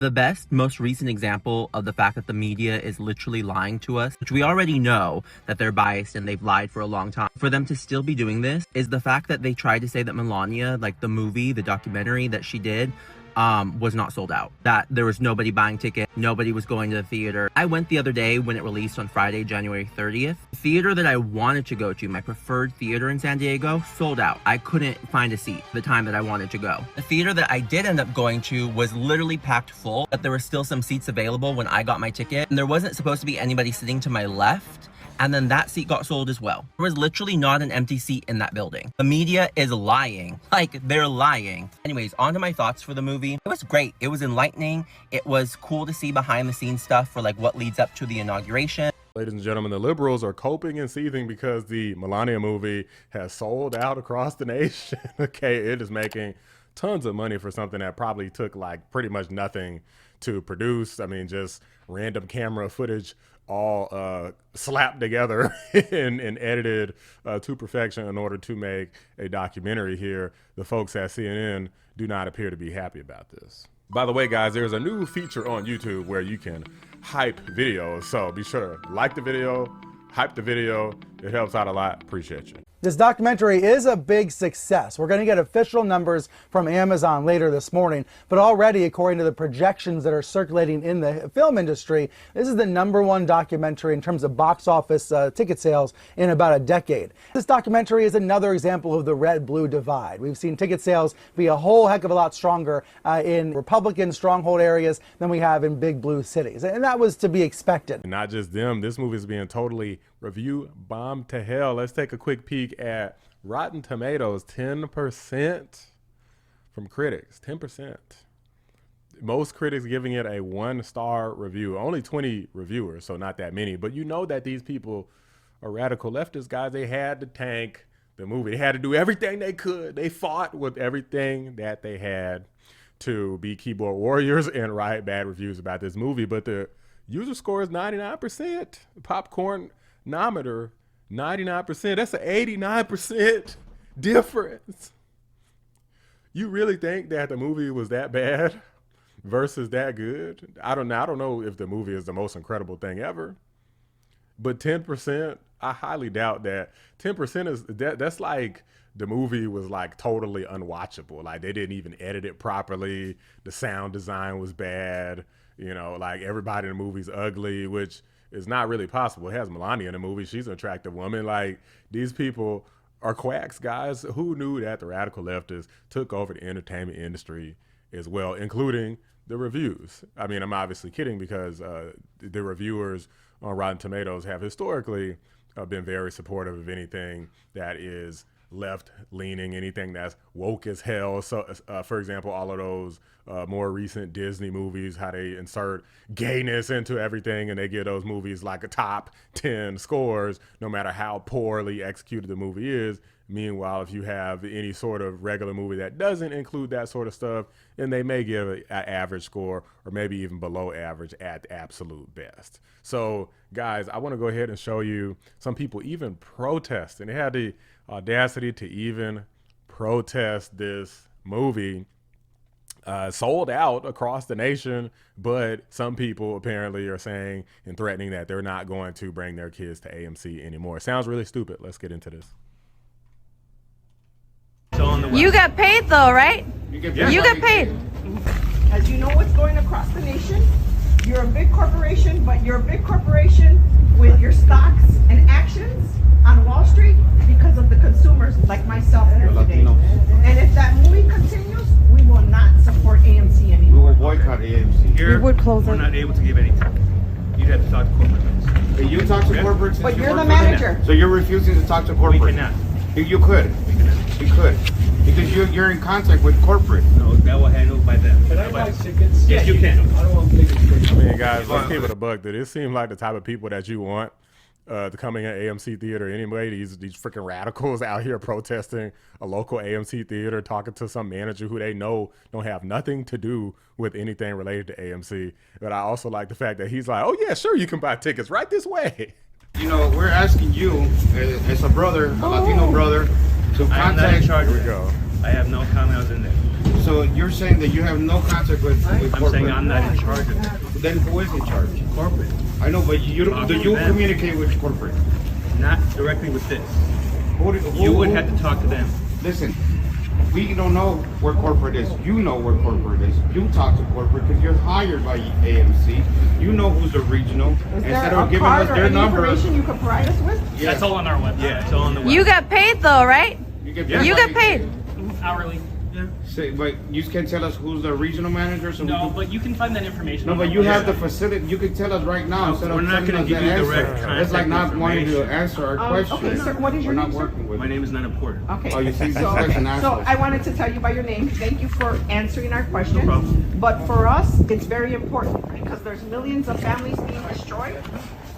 The best, most recent example of the fact that the media is literally lying to us, which we already know that they're biased and they've lied for a long time, for them to still be doing this, is the fact that they tried to say that Melania, like the movie, the documentary that she did, was not sold out. That there was nobody buying tickets, nobody was going to the theater. I went the other day when it released on Friday, January 30th. The theater that I wanted to go to, my preferred theater in San Diego, sold out. I couldn't find a seat the time that I wanted to go. The theater that I did end up going to was literally packed full, but there were still some seats available when I got my ticket. And there wasn't supposed to be anybody sitting to my left. And then that seat got sold as well. There was literally not an empty seat in that building. The media is lying. Like, they're lying. Anyways, on to my thoughts for the movie. It was great. It was enlightening. It was cool to see behind the scenes stuff for like what leads up to the inauguration. Ladies and gentlemen, the liberals are coping and seething because the Melania movie has sold out across the nation. Okay, it is making tons of money for something that probably took like pretty much nothing to produce. I mean, just random camera footage all slapped together and edited to perfection in order to make a documentary here. The folks at CNN do not appear to be happy about this. By the way, guys, there's a new feature on YouTube where you can hype videos. So be sure to like the video, hype the video. It helps out a lot. Appreciate you. This documentary is a big success. We're going to get official numbers from Amazon later this morning, but already, according to the projections that are circulating in the film industry, this is the #1 documentary in terms of box office ticket sales in about a decade. This documentary is another example of the red-blue divide. We've seen ticket sales be a whole heck of a lot stronger in Republican stronghold areas than we have in big blue cities, and that was to be expected. And not just them, this movie is being totally review bombed to hell. Let's take a quick peek at Rotten Tomatoes. 10% from critics. 10%. Most critics giving it a 1-star review. Only 20 reviewers, so not that many. But you know that these people are radical leftist guys. They had to tank the movie. They had to do everything they could. They fought with everything that they had to be keyboard warriors and write bad reviews about this movie. But the user score is 99%. Popcorn-nometer, 99%. That's an 89% difference. You really think that the movie was that bad versus that good? I don't know if the movie is the most incredible thing ever, but 10%, I highly doubt that. 10% is that's like the movie was like totally unwatchable. Like they didn't even edit it properly. The sound design was bad. You know, like everybody in the movie's ugly, which is not really possible. It has Melania in the movie. She's an attractive woman. Like, these people are quacks, guys. Who knew that the radical leftists took over the entertainment industry as well, including the reviews? I mean, I'm obviously kidding because the reviewers on Rotten Tomatoes have historically been very supportive of anything that is left-leaning, anything that's woke as hell. So, for example, all of those more recent Disney movies, how they insert gayness into everything, and they give those movies like a top 10 scores, no matter how poorly executed the movie is. Meanwhile, if you have any sort of regular movie that doesn't include that sort of stuff, then they may give an average score or maybe even below average at the absolute best. So, guys, I want to go ahead and show you some people even protest, and they had the audacity to even protest this movie. Sold out across the nation, but some people apparently are saying and threatening that they're not going to bring their kids to AMC anymore. It sounds really stupid. Let's get into this. You got paid though, right? You got paid. As you know what's going across the nation, you're a big corporation, but you're a big corporation with your stocks and actions on Wall Street because of the consumers like myself here today. And if that movie continues, we will not support AMC anymore. We will boycott AMC. We would close We're it. not able to give any time. You'd have to talk to corporate. Hey, you talk to corporate since But you you're work the for them. manager. So you're refusing to talk to We corporate? cannot. You could. We cannot. You could. Because you're in contact with corporate. No, that will handle by them. Can I buy tickets? Yes, you can. I don't want tickets. I mean, guys, let's keep it a buck. Did it seem like the type of people that you want to come in an AMC theater anyway? These freaking radicals out here protesting a local AMC theater, talking to some manager who they know don't have nothing to do with anything related to AMC. But I also like the fact that he's like, oh yeah, sure, you can buy tickets right this way. You know, we're asking you, as a brother, a Latino brother, to I am not in contact. charge Here of we that. go. I have no comment on that. So you're saying that you have no contact with I'm corporate. saying I'm not in charge of it. Then who is in charge? Corporate. I know, but you don't. Do you Them. communicate with corporate? Not directly with this. Who You would have to talk to them. Listen, we don't know where corporate is. You know where corporate is. You talk to corporate because you're hired by AMC. You know who's the regional. Is there Instead a of giving card us or their any number, information you can provide us with? yeah, That's all on our website. Yeah, it's all on the website. You get paid though, right? you get You get paid. Hourly. Yeah. Say, but you can tell us who's the regional manager. So we No, can, but you can find that information. no, on but our you have the website. facility. You can tell us right now No, instead of we're not sending gonna us give that you direct answer. It's like contact not wanting to information. answer our question. Okay, sir, what is your We're name, not sir? working with My it. name is not important. Okay. Oh, you see, this so, person asked so us. I wanted to tell you by your name. Thank you for answering our question. No problem. But for us, it's very important because there's millions of families being destroyed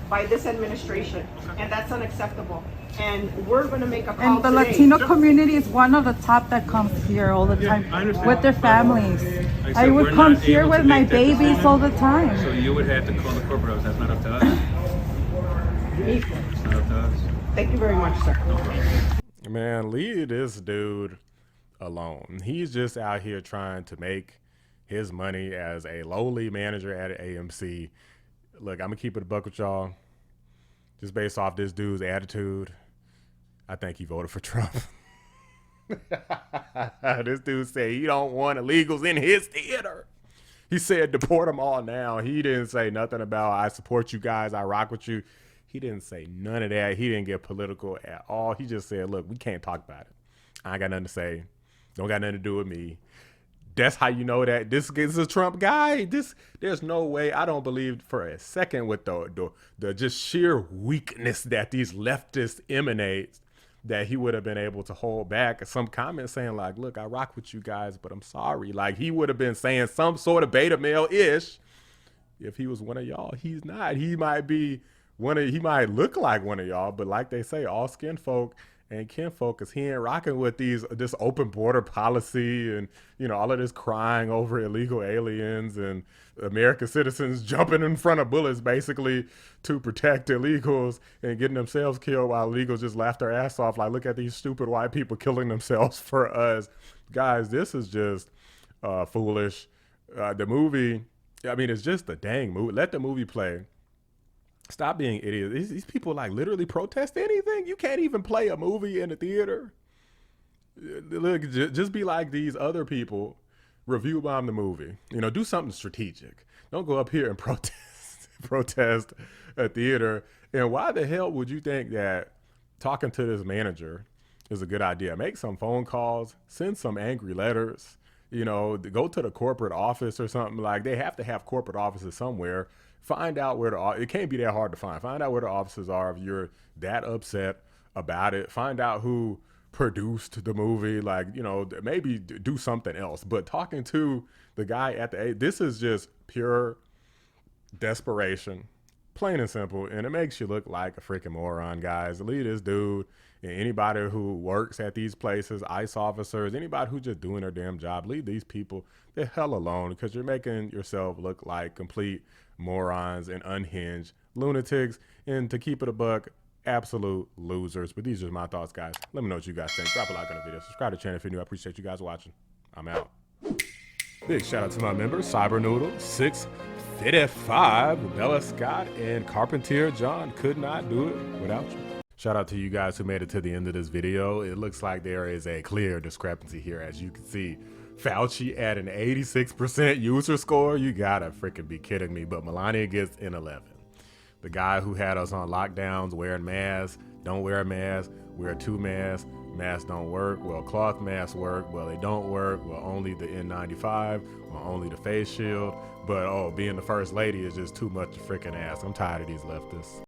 by this administration, and that's unacceptable. And we're going to make a call And the today. Latino community is one of the top that comes here all the Yeah, time I understand. with their families. Like I said, would we're come not here able to with my make that babies decision. all the time. So you would have to call the corporate office. That's not up to us. It's not up to us. Thank you very much, sir. Man, leave this dude alone. He's just out here trying to make his money as a lowly manager at AMC. Look, I'm gonna keep it a buck with y'all. Just based off this dude's attitude, I think he voted for Trump. This dude said he don't want illegals in his theater. He said deport them all now. He didn't say nothing about I support you guys, I rock with you. He didn't say none of that. He didn't get political at all. He just said, look, we can't talk about it. I ain't got nothing to say. Don't got nothing to do with me. That's how you know that this is a Trump guy. There's no way. I don't believe for a second with the just sheer weakness that these leftists emanate that he would have been able to hold back some comments saying like, look, I rock with you guys, but I'm sorry. Like he would have been saying some sort of beta male-ish if he was one of y'all. He's not. He might be he might look like one of y'all, but like they say, all skin folk and kinfolk, is he ain't rocking with this open border policy and, you know, all of this crying over illegal aliens and American citizens jumping in front of bullets basically to protect illegals and getting themselves killed while illegals just laugh their ass off. Like, look at these stupid white people killing themselves for us. Guys, this is just foolish. The movie, I mean, it's just a dang movie. Let the movie play. Stop being idiots. These people like literally protest anything. You can't even play a movie in the theater. Look, just be like these other people. Review bomb the movie. You know, do something strategic. Don't go up here and protest a theater. And why the hell would you think that talking to this manager is a good idea? Make some phone calls. Send some angry letters. You know, go to the corporate office or something. Like, they have to have corporate offices somewhere. Find out where it can't be that hard to find. Find out where the offices are if you're that upset about it. Find out who produced the movie. Like, you know, maybe do something else. But talking to the guy at this is just pure desperation. Plain and simple. And it makes you look like a freaking moron, guys. Leave this dude and anybody who works at these places, ICE officers, anybody who's just doing their damn job, leave these people the hell alone, because you're making yourself look like complete morons and unhinged lunatics. And to keep it a buck, absolute losers. But these are my thoughts, guys. Let me know what you guys think. Drop a like on the video. Subscribe to the channel if you're new. I appreciate you guys watching. I'm out. Big shout out to my members, Cyber Noodle, 655, Bella Scott, and Carpentier John. Could not do it without you. Shout out to you guys who made it to the end of this video. It looks like there is a clear discrepancy here. As you can see, Fauci at an 86% user score. You gotta freaking be kidding me. But Melania gets an 11. The guy who had us on lockdowns, wearing masks, don't wear a mask, wear 2 masks, masks don't work. Well, cloth masks work. Well, they don't work. Well, only the N95, well, only the face shield. But, oh, being the first lady is just too much to freaking ask. I'm tired of these leftists.